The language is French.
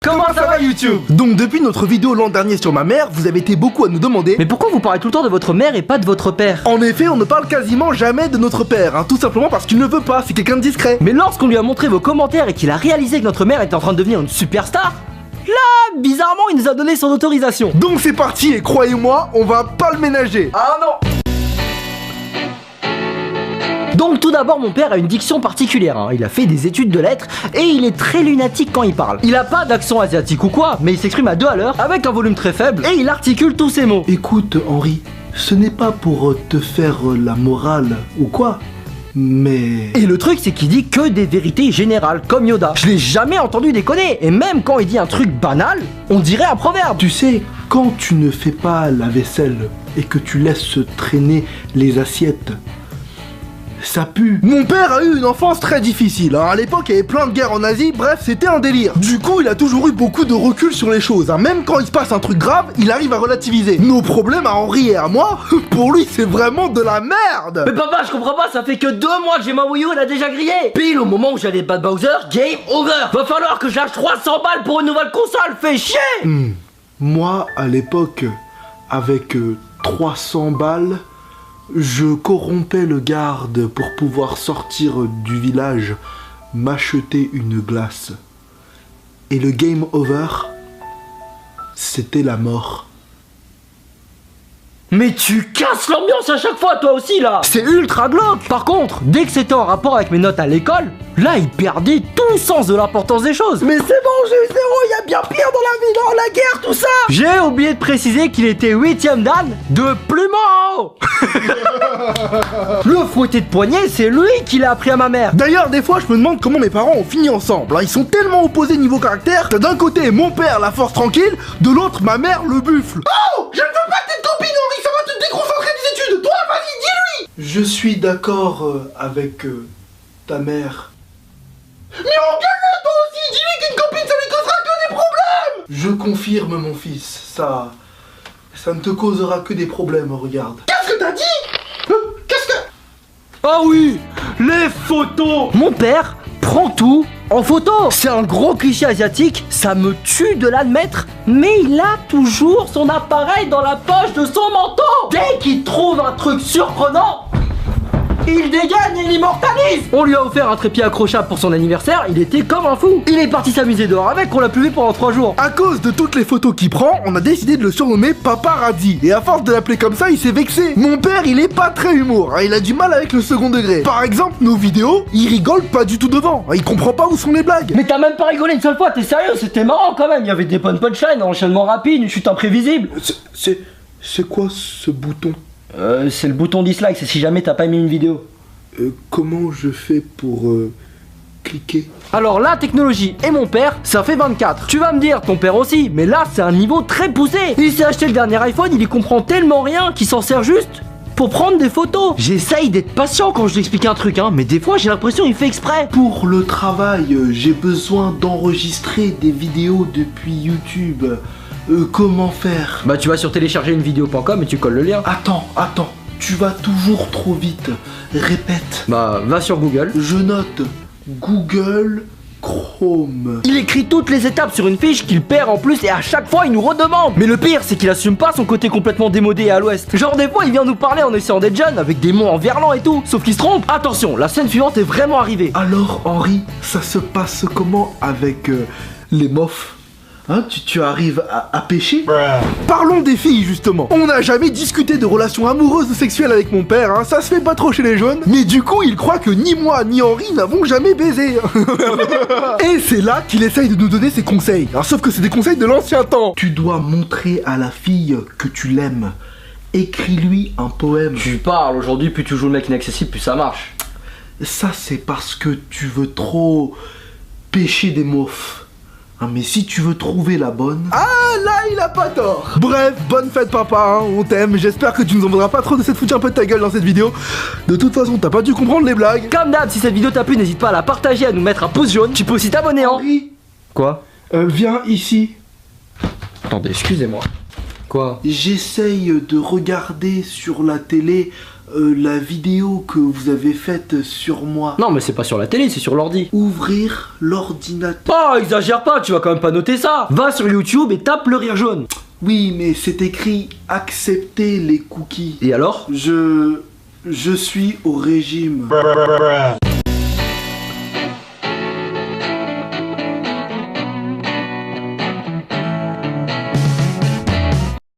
Comment ça va YouTube? Donc depuis notre vidéo l'an dernier sur ma mère, vous avez été beaucoup à nous demander: mais pourquoi vous parlez tout le temps de votre mère et pas de votre père? En effet, on ne parle quasiment jamais de notre père, hein, tout simplement parce qu'il ne veut pas, c'est quelqu'un de discret. Mais lorsqu'on lui a montré vos commentaires et qu'il a réalisé que notre mère était en train de devenir une superstar, là, bizarrement, il nous a donné son autorisation. Donc c'est parti, et croyez-moi, on va pas le ménager. Ah non! Donc tout d'abord, mon père a une diction particulière, hein. Il a fait des études de lettres et il est très lunatique quand il parle. Il a pas d'accent asiatique ou quoi, mais il s'exprime à 2 à l'heure avec un volume très faible et il articule tous ses mots. Écoute Henri, ce n'est pas pour te faire la morale ou quoi, mais... Et le truc c'est qu'il dit que des vérités générales, comme Yoda. Je l'ai jamais entendu déconner, et même quand il dit un truc banal, on dirait un proverbe. Tu sais, quand tu ne fais pas la vaisselle et que tu laisses traîner les assiettes, ça pue. Mon père a eu une enfance très difficile, hein. À l'époque il y avait plein de guerres en Asie, bref c'était un délire. Du coup il a toujours eu beaucoup de recul sur les choses, hein. Même quand il se passe un truc grave, il arrive à relativiser. Nos problèmes à Henri et à moi, pour lui c'est vraiment de la merde. Mais papa, je comprends pas, ça fait que 2 mois que j'ai ma Wii U, elle a déjà grillé. Pile au moment où j'allais battre Bowser, game over. Va falloir que je lâche 300 balles pour une nouvelle console, fais chier. Moi à l'époque, avec 300 balles, je corrompais le garde pour pouvoir sortir du village, m'acheter une glace. Et le game over, c'était la mort. Mais tu casses l'ambiance à chaque fois, toi aussi là. C'est ultra glauque. Par contre, dès que c'était en rapport avec mes notes à l'école, là il perdait tout le sens de l'importance des choses. Mais c'est bon, j'ai eu 0, il y a bien pire dans la vie, dans la guerre, tout ça. J'ai oublié de préciser qu'il était 8ème dan de plume en haut. Le fouetté de poignet, c'est lui qui l'a appris à ma mère. D'ailleurs, des fois, je me demande comment mes parents ont fini ensemble, hein. Ils sont tellement opposés niveau caractère que d'un côté, mon père, la force tranquille, de l'autre, ma mère, le buffle. Oh, je ne veux pas que t'aies de copine, Henri, ça va te déconcentrer des études. Toi, vas-y, dis-lui. Je suis d'accord avec ta mère. Mais engueule-le, toi aussi. Dis-lui qu'une copine, ça lui causera que des problèmes. Je confirme, mon fils, ça ne te causera que des problèmes, regarde. Qu'est-ce que t'as dit? Qu'est-ce que... Ah oui, les photos. Mon père prend tout en photo. C'est un gros cliché asiatique, ça me tue de l'admettre, mais il a toujours son appareil dans la poche de son manteau. Dès qu'il trouve un truc surprenant, il dégaine et l'immortalise. On lui a offert un trépied accrochable pour son anniversaire, il était comme un fou. Il est parti s'amuser dehors avec, on l'a plus vu pendant 3 jours. À cause de toutes les photos qu'il prend, on a décidé de le surnommer Paparazzi. Et à force de l'appeler comme ça, il s'est vexé. Mon père, il est pas très humour, hein. Il a du mal avec le second degré. Par exemple, nos vidéos, il rigole pas du tout devant. Il comprend pas où sont les blagues. Mais t'as même pas rigolé une seule fois, t'es sérieux? C'était marrant quand même, il y avait des bonnes punchlines, un enchaînement rapide, une chute imprévisible. C'est quoi ce bouton? C'est le bouton dislike, c'est si jamais t'as pas aimé une vidéo. Comment je fais pour cliquer? Alors la technologie et mon père, ça fait 24. Tu vas me dire, ton père aussi, mais là c'est un niveau très poussé. Il s'est acheté le dernier iPhone, il y comprend tellement rien qu'il s'en sert juste pour prendre des photos. J'essaye d'être patient quand je lui explique un truc, hein, mais des fois j'ai l'impression qu'il fait exprès. Pour le travail, j'ai besoin d'enregistrer des vidéos depuis YouTube. Comment faire? Bah tu vas sur téléchargerinvidéo.com et tu colles le lien. Attends. Tu vas toujours trop vite. Répète. Bah va sur Google. Je note Google Chrome. Il écrit toutes les étapes sur une fiche qu'il perd en plus et à chaque fois il nous redemande. Mais le pire c'est qu'il assume pas son côté complètement démodé et à l'ouest. Genre des fois il vient nous parler en essayant d'être jeune avec des mots en verlan et tout. Sauf qu'il se trompe. Attention, la scène suivante est vraiment arrivée. Alors Henri, ça se passe comment avec les mofs? Hein, tu arrives à pêcher? Parlons des filles justement. On n'a jamais discuté de relations amoureuses ou sexuelles avec mon père, hein. Ça se fait pas trop chez les jeunes. Mais du coup il croit que ni moi ni Henri n'avons jamais baisé. Et c'est là qu'il essaye de nous donner ses conseils, hein, sauf que c'est des conseils de l'ancien temps. Tu dois montrer à la fille que tu l'aimes. Écris-lui un poème. Tu parles, aujourd'hui plus tu joues le mec inaccessible plus ça marche. Ça c'est parce que tu veux trop pêcher des mofs. Ah, mais si tu veux trouver la bonne... Ah là il a pas tort. Bref, bonne fête papa, hein, on t'aime. J'espère que tu nous en voudras pas trop de cette foutu un peu de ta gueule dans cette vidéo. De toute façon t'as pas dû comprendre les blagues. Comme d'hab, si cette vidéo t'a plu, n'hésite pas à la partager, à nous mettre un pouce jaune. Tu peux aussi t'abonner, hein. Henri, Quoi? viens ici. Attendez, excusez-moi. Quoi? J'essaye de regarder sur la télé la vidéo que vous avez faite sur moi. Non, mais c'est pas sur la télé, c'est sur l'ordi. Ouvrir l'ordinateur. Oh, exagère pas, tu vas quand même pas noter ça. Va sur YouTube et tape le rire jaune. Oui, mais c'est écrit accepter les cookies. Et alors? Je suis au régime.